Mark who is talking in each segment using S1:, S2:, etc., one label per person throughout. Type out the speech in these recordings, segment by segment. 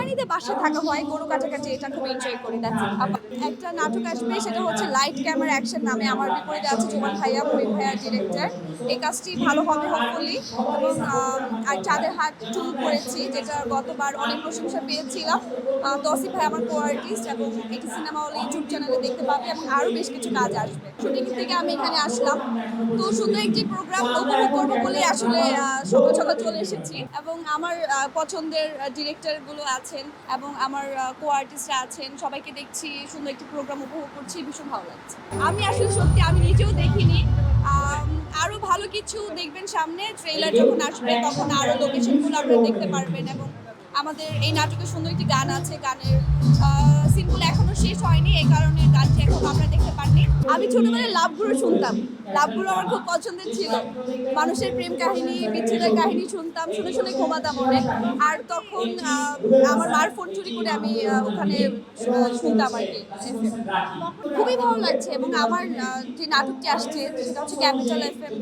S1: এমনিতে বাসায় থাকা হয়, গরু কাটাকাটি এটা খুব এনজয় করি। একটা নাটক আসবে, সেটা হচ্ছে লাইট ক্যামেরা অ্যাকশন নামে। আমার বিপরীতে আছে জুমান ভাইয়া, মহিম ভাইয়া ডিরেক্টর। এই কাজটি ভালো হবে হোপফুলি। এবং আর চাঁদের হাট 2 করেছি, যেটা গতবার অনেক প্রশংসা পেয়েছিলাম। তৌসিফ ভাই আমার কো আর্টিস্ট, এবং এটি সিনেমা হল ইউটিউব চ্যানেলে দেখতে পাবে, এবং আরও বেশ কিছু কাজ আসবে। শুটিং থেকে আমি এখানে আসলাম, তো সুন্দর একটি প্রোগ্রাম উপভোগ করবো বলে আসলে সকাল সকাল চলে এসেছি। এবং আমার পছন্দের ডিরেক্টরগুলো আছেন এবং আমার কো আর্টিস্টরা আছেন, সবাইকে দেখছি, সুন্দর একটি প্রোগ্রাম উপভোগ করছি, ভীষণ ভালো লাগছে। আমি আসলে সত্যি আমি নিজেও দেখিনি। আরও ভালো কিছু দেখবেন সামনে, ট্রেলার যখন আসবে তখন আরও লোকেশনগুলো আপনারা দেখতে পারবেন। এবং আমাদের এই নাটকে সুন্দর একটি গান আছে, গানের সিনগুলো এখনো শেষ হয়নি, এই কারণে গানটি এখন আপনারা দেখতে পাননি। আমি ছোটবেলায় লাভগুলো শুনতাম, লাভগুলো আমার খুব পছন্দের ছিল। মানুষের প্রেম কাহিনী, বিচ্ছেদের কাহিনী শুনতাম, শুনে শুনে ঘুমাতাম অনেক। আর তখন আমার মার ফোন চুরি করে আমি ওখানে শুনতাম আর কি। খুবই ভালো লাগছে। এবং আমার যে নাটকটি আসছে সেটা হচ্ছে ক্যাপিটাল এফএম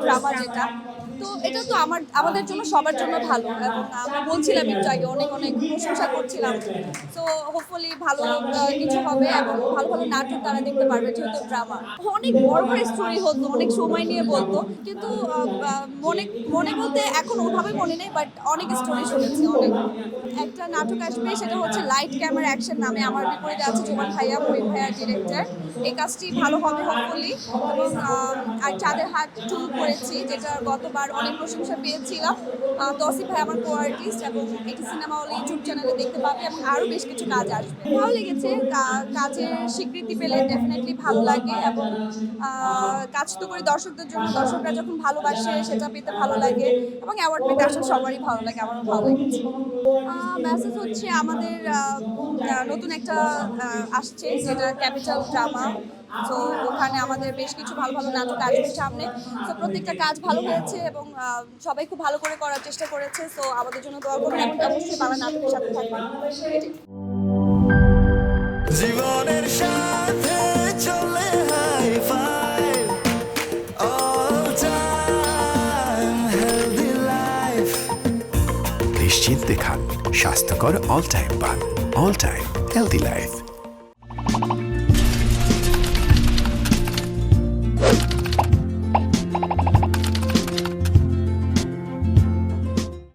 S1: ড্রামা, যেটা তো এটা তো আমাদের জন্য সবার জন্য ভালো। এবং আমরা বলছিলাম একটু আগে, অনেক অনেক প্রশংসা করছিলাম। সো হোপফুলি ভালো কিছু হবে, এবং ভালো ভালো নাটক তারা দেখতে পারবে, যেহেতু ড্রামা। অনেক বড় বড় স্টোরি হতো, অনেক সময় নিয়ে বলতো, কিন্তু মনে মনে বলতে এখন ওভাবে মনে নেই, বাট অনেক স্টোরি শুনেছি অনেক। একটা নাটক আসবে, সেটা হচ্ছে লাইট ক্যামেরা অ্যাকশন নামে। আমার বিপরীতে আছে জুমান ভাইয়া, মহিম ভাইয়া ডিরেক্টর। এই কাজটি ভালো হবে হোপফুলি। এবং আর চাঁদের হাট 2 করেছি, যেটা গতবার অনেক প্রশংসা পেয়েছিলাম। তৌসিফ ভাই আমার কো আর্টিস্ট, এবং এটি সিনেমা হল ইউটিউব চ্যানেলে দেখতে পাবে, এবং আরও বেশ কিছু কাজ আসবে। ভালো লেগেছে, কাজের স্বীকৃতি পেলে ডেফিনেটলি ভালো লাগে। এবং কাজ তো করি দর্শকদের জন্য, দর্শকরা যখন ভালোবাসে সেটা পেতে ভালো লাগে, এবং অ্যাওয়ার্ড পেতে আসলে সবারই ভালো লাগে, আমারও ভালো লেগেছে। মেসেজ হচ্ছে আমাদের নতুন একটা আসছে, যেটা ক্যাপিটাল ড্রামা। তো ওখানে আমাদের বেশ কিছু ভালো ভালো নাটক আসবে সামনে। তো প্রত্যেকটা কাজ ভালো হয়েছে, এবং সবাই খুব ভালো করে করার চেষ্টা করেছে। তো আমাদের জন্য দোয়া করবেন, এবং অবশ্যই বাংলা নাটকের সাথে থাকবেন। জীবনের সাথে চলে hi fi, all time healthy life.
S2: নিশ্চিন্তে খান স্বাস্থ্যকর অল টাইম পান, অল টাইম হেলদি লাইফ।